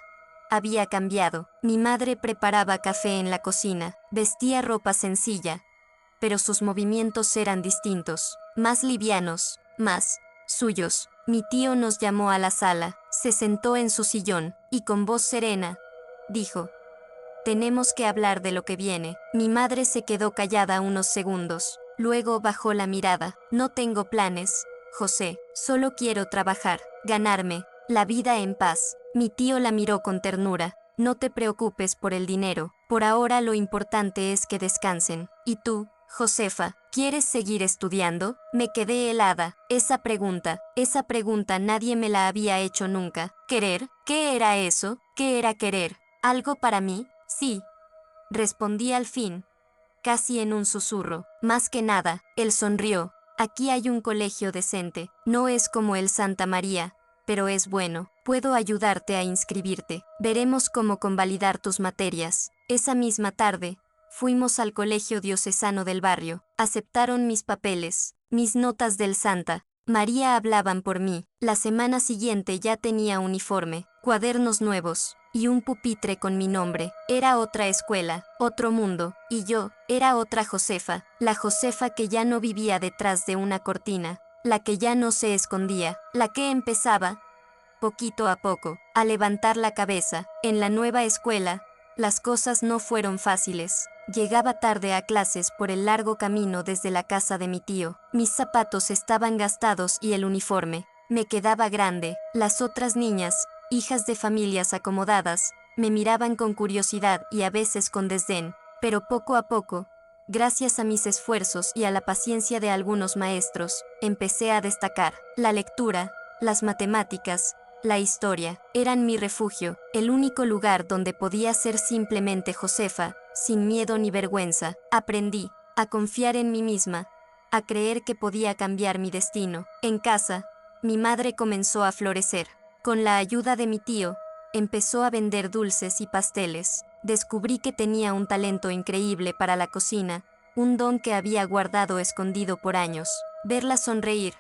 había cambiado. Mi madre preparaba café en la cocina, vestía ropa sencilla, pero sus movimientos eran distintos, más livianos, más suyos. Mi tío nos llamó a la sala, se sentó en su sillón, y con voz serena, dijo: «Tenemos que hablar de lo que viene». Mi madre se quedó callada unos segundos, luego bajó la mirada. «No tengo planes, José, solo quiero trabajar, ganarme la vida en paz». Mi tío la miró con ternura. «No te preocupes por el dinero, por ahora lo importante es que descansen. ¿Y tú, Josefa, quieres seguir estudiando?». Me quedé helada. Esa pregunta nadie me la había hecho nunca. ¿Querer? ¿Qué era eso? ¿Qué era querer? ¿Algo para mí? Sí, respondí al fin, casi en un susurro. Más que nada, él sonrió. «Aquí hay un colegio decente, no es como el Santa María, pero es bueno. Puedo ayudarte a inscribirte. Veremos cómo convalidar tus materias». Esa misma tarde, fuimos al colegio diocesano del barrio. Aceptaron mis papeles, mis notas del Santa María hablaban por mí. La semana siguiente ya tenía uniforme. cuadernos nuevos, y un pupitre con mi nombre. Era otra escuela, otro mundo, y yo, era otra Josefa, la Josefa que ya no vivía detrás de una cortina, la que ya no se escondía, la que empezaba, poquito a poco, a levantar la cabeza. En la nueva escuela, las cosas no fueron fáciles. Llegaba tarde a clases por el largo camino desde la casa de mi tío. Mis zapatos estaban gastados y el uniforme me quedaba grande. Las otras niñas, hijas de familias acomodadas, me miraban con curiosidad y a veces con desdén, pero poco a poco, gracias a mis esfuerzos y a la paciencia de algunos maestros, empecé a destacar. La lectura, las matemáticas, la historia, eran mi refugio, el único lugar donde podía ser simplemente Josefa, sin miedo ni vergüenza. Aprendí a confiar en mí misma, a creer que podía cambiar mi destino. En casa, mi madre comenzó a florecer. Con la ayuda de mi tío, empezó a vender dulces y pasteles. Descubrí que tenía un talento increíble para la cocina, un don que había guardado escondido por años. Verla sonreír,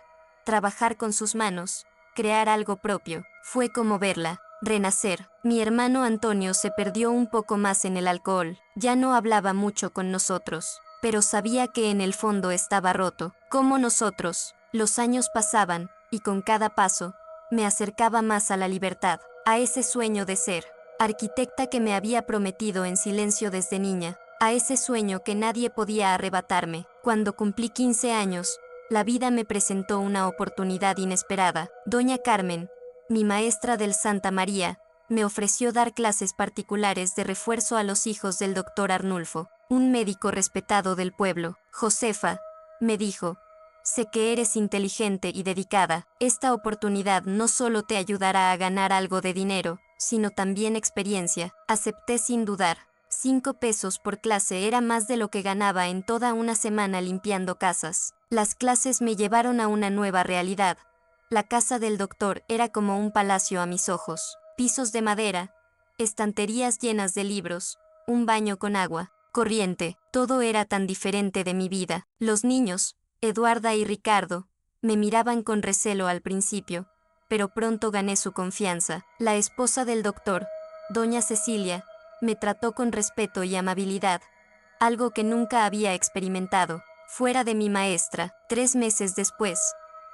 trabajar con sus manos, crear algo propio, fue como verla renacer. Mi hermano Antonio se perdió un poco más en el alcohol, ya no hablaba mucho con nosotros, pero sabía que en el fondo estaba roto, como nosotros. Los años pasaban, y con cada paso, me acercaba más a la libertad, a ese sueño de ser arquitecta que me había prometido en silencio desde niña, a ese sueño que nadie podía arrebatarme. Cuando cumplí 15 años, la vida me presentó una oportunidad inesperada. Doña Carmen, mi maestra del Santa María, me ofreció dar clases particulares de refuerzo a los hijos del doctor Arnulfo, un médico respetado del pueblo. Josefa, me dijo, sé que eres inteligente y dedicada. Esta oportunidad no solo te ayudará a ganar algo de dinero, sino también experiencia. Acepté sin dudar. 5 pesos por clase era más de lo que ganaba en toda una semana limpiando casas. Las clases me llevaron a una nueva realidad. La casa del doctor era como un palacio a mis ojos. Pisos de madera, estanterías llenas de libros, un baño con agua corriente. Todo era tan diferente de mi vida. Los niños, Eduarda y Ricardo, me miraban con recelo al principio, pero pronto gané su confianza. La esposa del doctor, doña Cecilia, me trató con respeto y amabilidad, algo que nunca había experimentado fuera de mi maestra. 3 meses después,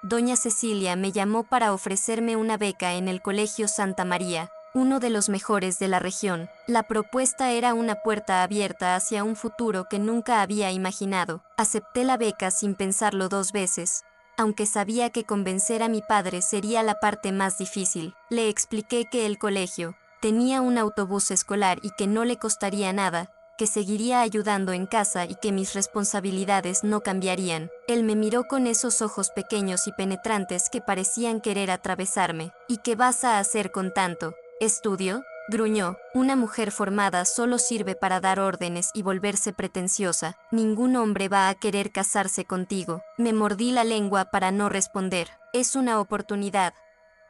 doña Cecilia me llamó para ofrecerme una beca en el Colegio Santa María, uno de los mejores de la región. La propuesta era una puerta abierta hacia un futuro que nunca había imaginado. Acepté la beca sin pensarlo 2 veces, aunque sabía que convencer a mi padre sería la parte más difícil. Le expliqué que el colegio tenía un autobús escolar y que no le costaría nada, que seguiría ayudando en casa y que mis responsabilidades no cambiarían. Él me miró con esos ojos pequeños y penetrantes que parecían querer atravesarme. ¿Y qué vas a hacer con tanto estudio?, gruñó. Una mujer formada solo sirve para dar órdenes y volverse pretenciosa. Ningún hombre va a querer casarse contigo. Me mordí la lengua para no responder. Es una oportunidad,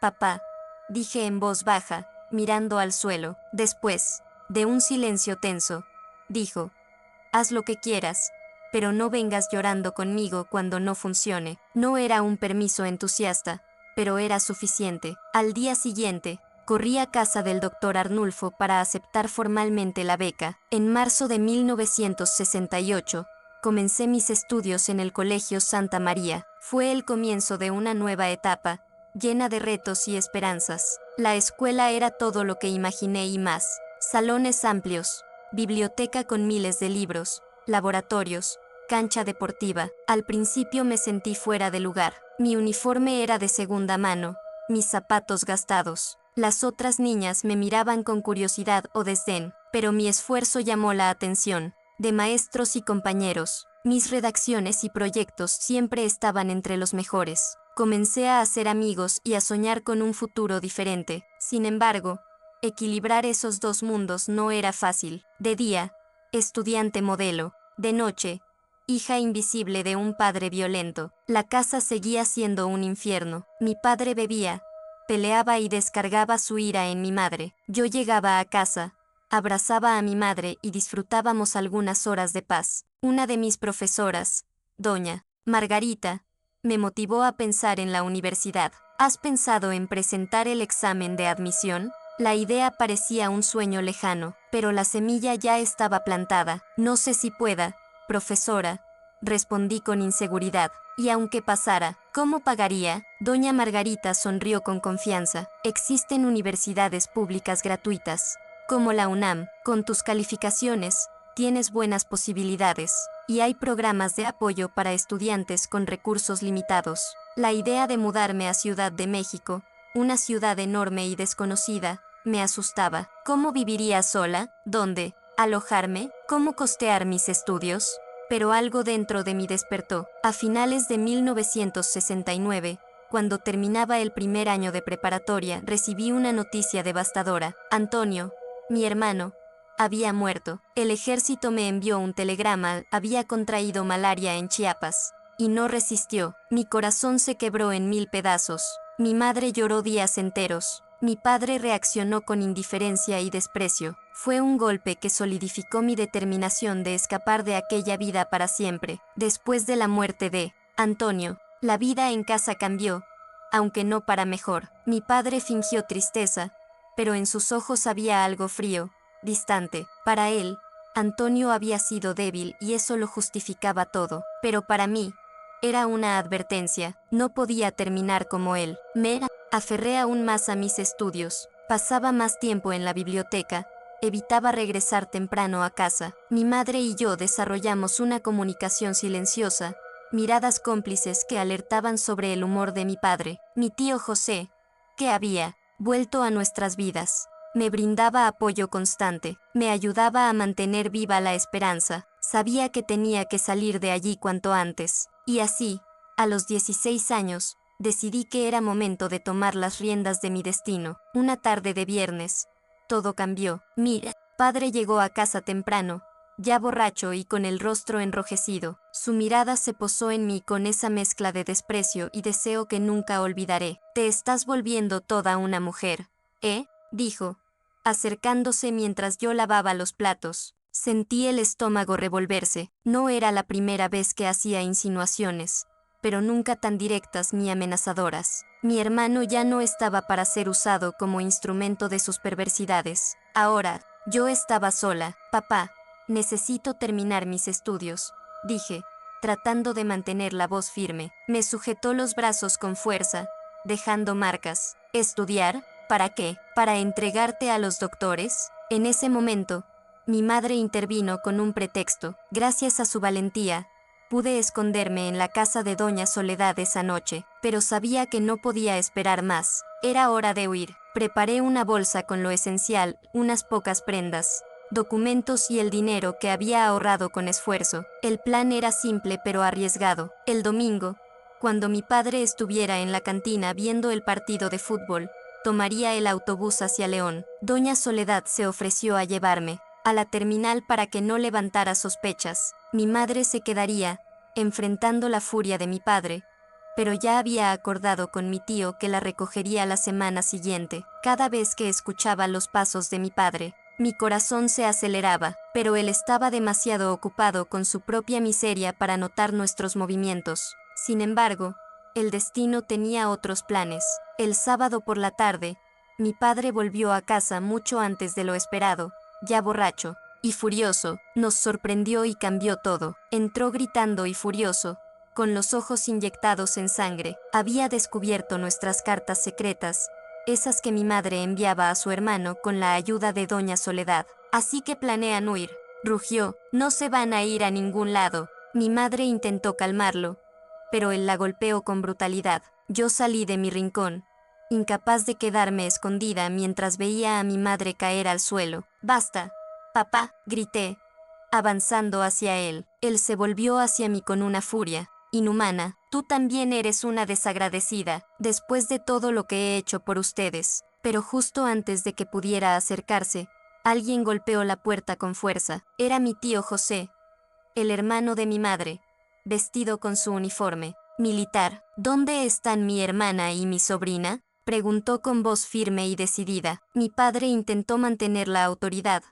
papá, dije en voz baja, mirando al suelo. Después de un silencio tenso, dijo, haz lo que quieras, pero no vengas llorando conmigo cuando no funcione. No era un permiso entusiasta, pero era suficiente. Al día siguiente, corrí a casa del doctor Arnulfo para aceptar formalmente la beca. En marzo de 1968, comencé mis estudios en el Colegio Santa María. Fue el comienzo de una nueva etapa, llena de retos y esperanzas. La escuela era todo lo que imaginé y más. Salones amplios, biblioteca con miles de libros, laboratorios, cancha deportiva. Al principio me sentí fuera de lugar. Mi uniforme era de segunda mano, mis zapatos gastados. Las otras niñas me miraban con curiosidad o desdén, pero mi esfuerzo llamó la atención de maestros y compañeros. Mis redacciones y proyectos siempre estaban entre los mejores. Comencé a hacer amigos y a soñar con un futuro diferente. Sin embargo, equilibrar esos dos mundos no era fácil. De día, estudiante modelo. De noche, hija invisible de un padre violento. La casa seguía siendo un infierno. Mi padre bebía, peleaba y descargaba su ira en mi madre. Yo llegaba a casa, abrazaba a mi madre y disfrutábamos algunas horas de paz. Una de mis profesoras, doña Margarita, me motivó a pensar en la universidad. ¿Has pensado en presentar el examen de admisión?, La idea parecía un sueño lejano, pero la semilla ya estaba plantada. No sé si pueda, profesora, respondí con inseguridad. Y aunque pasara, ¿cómo pagaría? Doña Margarita sonrió con confianza. Existen universidades públicas gratuitas, como la UNAM. Con tus calificaciones, tienes buenas posibilidades. Y hay programas de apoyo para estudiantes con recursos limitados. La idea de mudarme a Ciudad de México, una ciudad enorme y desconocida, me asustaba. ¿Cómo viviría sola? ¿Dónde alojarme? ¿Cómo costear mis estudios? Pero algo dentro de mí despertó. A finales de 1969, cuando terminaba el primer año de preparatoria, recibí una noticia devastadora. Antonio, mi hermano, había muerto. El ejército me envió un telegrama, había contraído malaria en Chiapas. Y no resistió. Mi corazón se quebró en 1000 pedazos. Mi madre lloró días enteros. Mi padre reaccionó con indiferencia y desprecio. Fue un golpe que solidificó mi determinación de escapar de aquella vida para siempre. Después de la muerte de Antonio, la vida en casa cambió, aunque no para mejor. Mi padre fingió tristeza, pero en sus ojos había algo frío, distante. Para él, Antonio había sido débil y eso lo justificaba todo. Pero para mí, era una advertencia. No podía terminar como él. Me aferré aún más a mis estudios. Pasaba más tiempo en la biblioteca. Evitaba regresar temprano a casa. Mi madre y yo desarrollamos una comunicación silenciosa, miradas cómplices que alertaban sobre el humor de mi padre. Mi tío José, que había vuelto a nuestras vidas, me brindaba apoyo constante, me ayudaba a mantener viva la esperanza. Sabía que tenía que salir de allí cuanto antes. Y así, a los 16 años, decidí que era momento de tomar las riendas de mi destino. Una tarde de viernes, todo cambió. Mi padre llegó a casa temprano, ya borracho y con el rostro enrojecido. Su mirada se posó en mí con esa mezcla de desprecio y deseo que nunca olvidaré. Te estás volviendo toda una mujer, ¿eh? Dijo, acercándose mientras yo lavaba los platos. Sentí el estómago revolverse. No era la primera vez que hacía insinuaciones, pero nunca tan directas ni amenazadoras. Mi hermano ya no estaba para ser usado como instrumento de sus perversidades. Ahora, yo estaba sola. Papá, necesito terminar mis estudios, dije, tratando de mantener la voz firme. Me sujetó los brazos con fuerza, dejando marcas. ¿Estudiar? ¿Para qué? ¿Para entregarte a los doctores? En ese momento, mi madre intervino con un pretexto. Gracias a su valentía, pude esconderme en la casa de Doña Soledad esa noche, pero sabía que no podía esperar más. Era hora de huir. Preparé una bolsa con lo esencial, unas pocas prendas, documentos y el dinero que había ahorrado con esfuerzo. El plan era simple pero arriesgado. El domingo, cuando mi padre estuviera en la cantina viendo el partido de fútbol, tomaría el autobús hacia León. Doña Soledad se ofreció a llevarme a la terminal para que no levantara sospechas. Mi madre se quedaría, enfrentando la furia de mi padre, pero ya había acordado con mi tío que la recogería la semana siguiente. Cada vez que escuchaba los pasos de mi padre, mi corazón se aceleraba, pero él estaba demasiado ocupado con su propia miseria para notar nuestros movimientos. Sin embargo, el destino tenía otros planes. El sábado por la tarde, mi padre volvió a casa mucho antes de lo esperado, ya borracho y furioso. Nos sorprendió y cambió todo. Entró gritando y furioso, con los ojos inyectados en sangre. Había descubierto nuestras cartas secretas, esas que mi madre enviaba a su hermano con la ayuda de Doña Soledad. Así que planean huir, rugió. No se van a ir a ningún lado. Mi madre intentó calmarlo, pero él la golpeó con brutalidad. Yo salí de mi rincón, incapaz de quedarme escondida mientras veía a mi madre caer al suelo. «Basta, papá», grité, avanzando hacia él. Él se volvió hacia mí con una furia inhumana. «Tú también eres una desagradecida, después de todo lo que he hecho por ustedes». Pero justo antes de que pudiera acercarse, alguien golpeó la puerta con fuerza. Era mi tío José, el hermano de mi madre, vestido con su uniforme militar. «¿Dónde están mi hermana y mi sobrina?», preguntó con voz firme y decidida. Mi padre intentó mantener la autoridad,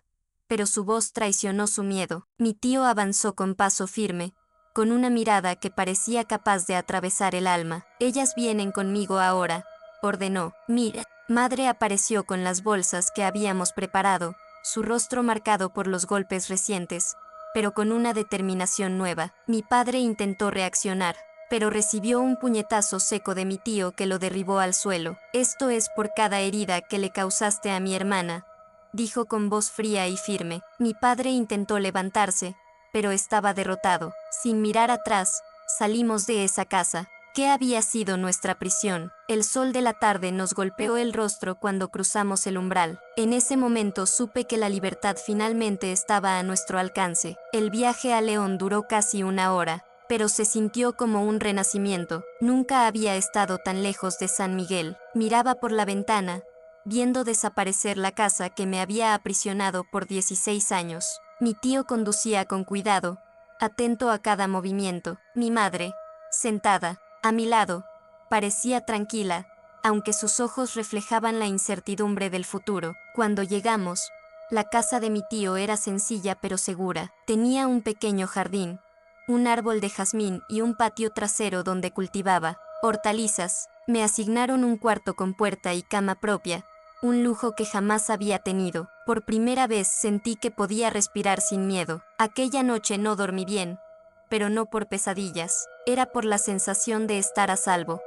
pero su voz traicionó su miedo. Mi tío avanzó con paso firme, con una mirada que parecía capaz de atravesar el alma. «Ellas vienen conmigo ahora», ordenó. «Mira, Madre apareció con las bolsas que habíamos preparado, su rostro marcado por los golpes recientes, pero con una determinación nueva. Mi padre intentó reaccionar, pero recibió un puñetazo seco de mi tío que lo derribó al suelo. Esto es por cada herida que le causaste a mi hermana, dijo con voz fría y firme. Mi padre intentó levantarse, pero estaba derrotado. Sin mirar atrás, salimos de esa casa. ¿Qué había sido nuestra prisión? El sol de la tarde nos golpeó el rostro cuando cruzamos el umbral. En ese momento supe que la libertad finalmente estaba a nuestro alcance. El viaje a León duró casi una hora, pero se sintió como un renacimiento. Nunca había estado tan lejos de San Miguel. Miraba por la ventana, viendo desaparecer la casa que me había aprisionado por 16 años. Mi tío conducía con cuidado, atento a cada movimiento. Mi madre, sentada a mi lado, parecía tranquila, aunque sus ojos reflejaban la incertidumbre del futuro. Cuando llegamos, la casa de mi tío era sencilla pero segura. Tenía un pequeño jardín, un árbol de jazmín y un patio trasero donde cultivaba hortalizas. Me asignaron un cuarto con puerta y cama propia, un lujo que jamás había tenido. Por primera vez sentí que podía respirar sin miedo. Aquella noche no dormí bien, pero no por pesadillas, era por la sensación de estar a salvo.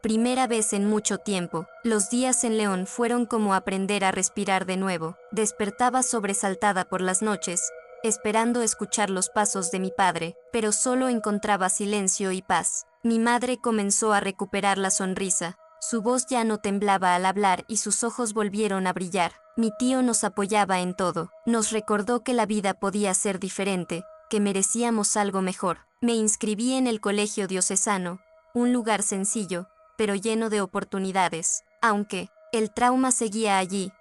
Primera vez en mucho tiempo, los días en León fueron como aprender a respirar de nuevo. Despertaba sobresaltada por las noches, esperando escuchar los pasos de mi padre, pero solo encontraba silencio y paz. Mi madre comenzó a recuperar la sonrisa. Su voz ya no temblaba al hablar y sus ojos volvieron a brillar. Mi tío nos apoyaba en todo. Nos recordó que la vida podía ser diferente, que merecíamos algo mejor. Me inscribí en el colegio diocesano, un lugar sencillo, pero lleno de oportunidades. Aunque el trauma seguía allí,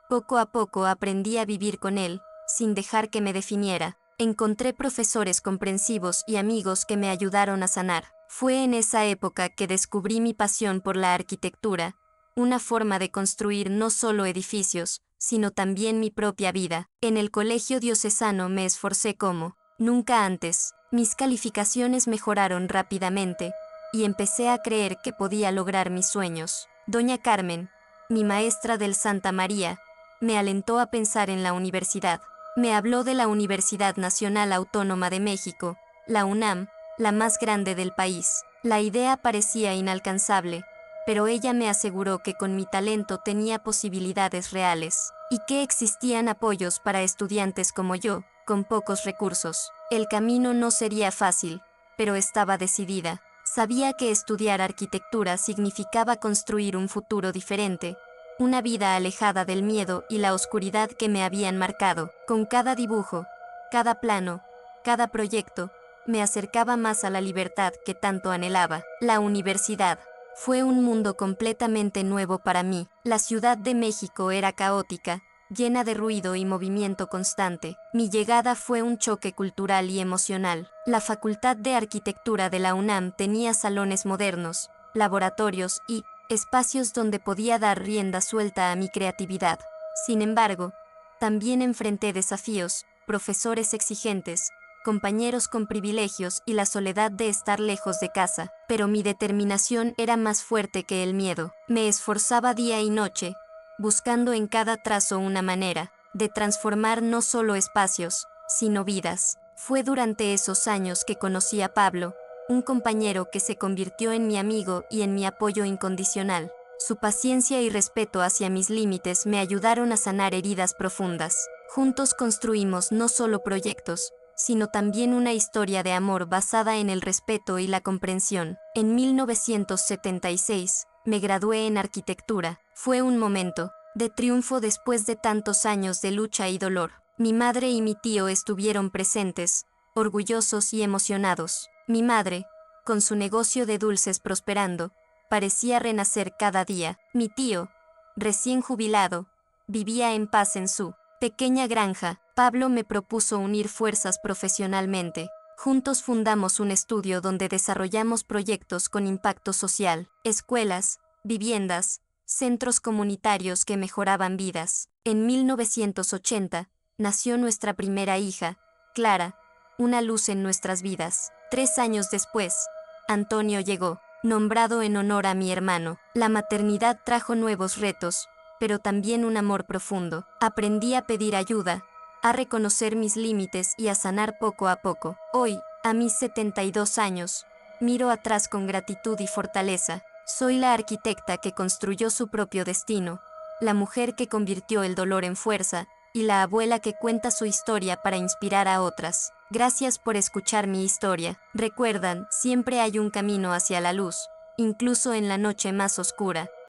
poco a poco aprendí a vivir con él, sin dejar que me definiera. Encontré profesores comprensivos y amigos que me ayudaron a sanar. Fue en esa época que descubrí mi pasión por la arquitectura, una forma de construir no solo edificios, sino también mi propia vida. En el colegio diocesano me esforcé como nunca antes. Mis calificaciones mejoraron rápidamente, y empecé a creer que podía lograr mis sueños. Doña Carmen, mi maestra del Santa María, me alentó a pensar en la universidad. Me habló de la Universidad Nacional Autónoma de México, la UNAM, la más grande del país. La idea parecía inalcanzable, pero ella me aseguró que con mi talento tenía posibilidades reales, y que existían apoyos para estudiantes como yo, con pocos recursos. El camino no sería fácil, pero estaba decidida. Sabía que estudiar arquitectura significaba construir un futuro diferente, una vida alejada del miedo y la oscuridad que me habían marcado. Con cada dibujo, cada plano, cada proyecto, me acercaba más a la libertad que tanto anhelaba. La universidad fue un mundo completamente nuevo para mí. La Ciudad de México era caótica, llena de ruido y movimiento constante. Mi llegada fue un choque cultural y emocional. La Facultad de Arquitectura de la UNAM tenía salones modernos, laboratorios y espacios donde podía dar rienda suelta a mi creatividad. Sin embargo, también enfrenté desafíos, profesores exigentes, compañeros con privilegios y la soledad de estar lejos de casa. Pero mi determinación era más fuerte que el miedo. Me esforzaba día y noche, buscando en cada trazo una manera de transformar no solo espacios, sino vidas. Fue durante esos años que conocí a Pablo, un compañero que se convirtió en mi amigo y en mi apoyo incondicional. Su paciencia y respeto hacia mis límites me ayudaron a sanar heridas profundas. Juntos construimos no solo proyectos, sino también una historia de amor basada en el respeto y la comprensión. En 1976, me gradué en arquitectura. Fue un momento de triunfo después de tantos años de lucha y dolor. Mi madre y mi tío estuvieron presentes, orgullosos y emocionados. Mi madre, con su negocio de dulces prosperando, parecía renacer cada día. Mi tío, recién jubilado, vivía en paz en su pequeña granja. Pablo me propuso unir fuerzas profesionalmente. Juntos fundamos un estudio donde desarrollamos proyectos con impacto social, escuelas, viviendas, centros comunitarios que mejoraban vidas. En 1980, nació nuestra primera hija, Clara, una luz en nuestras vidas. 3 años después, Antonio llegó. nombrado en honor a mi hermano. La maternidad trajo nuevos retos, pero también un amor profundo. Aprendí a pedir ayuda, a reconocer mis límites y a sanar poco a poco. Hoy, a mis 72 años, miro atrás con gratitud y fortaleza. Soy la arquitecta que construyó su propio destino, la mujer que convirtió el dolor en fuerza, y la abuela que cuenta su historia para inspirar a otras. Gracias por escuchar mi historia. Recuerdan, siempre hay un camino hacia la luz, incluso en la noche más oscura.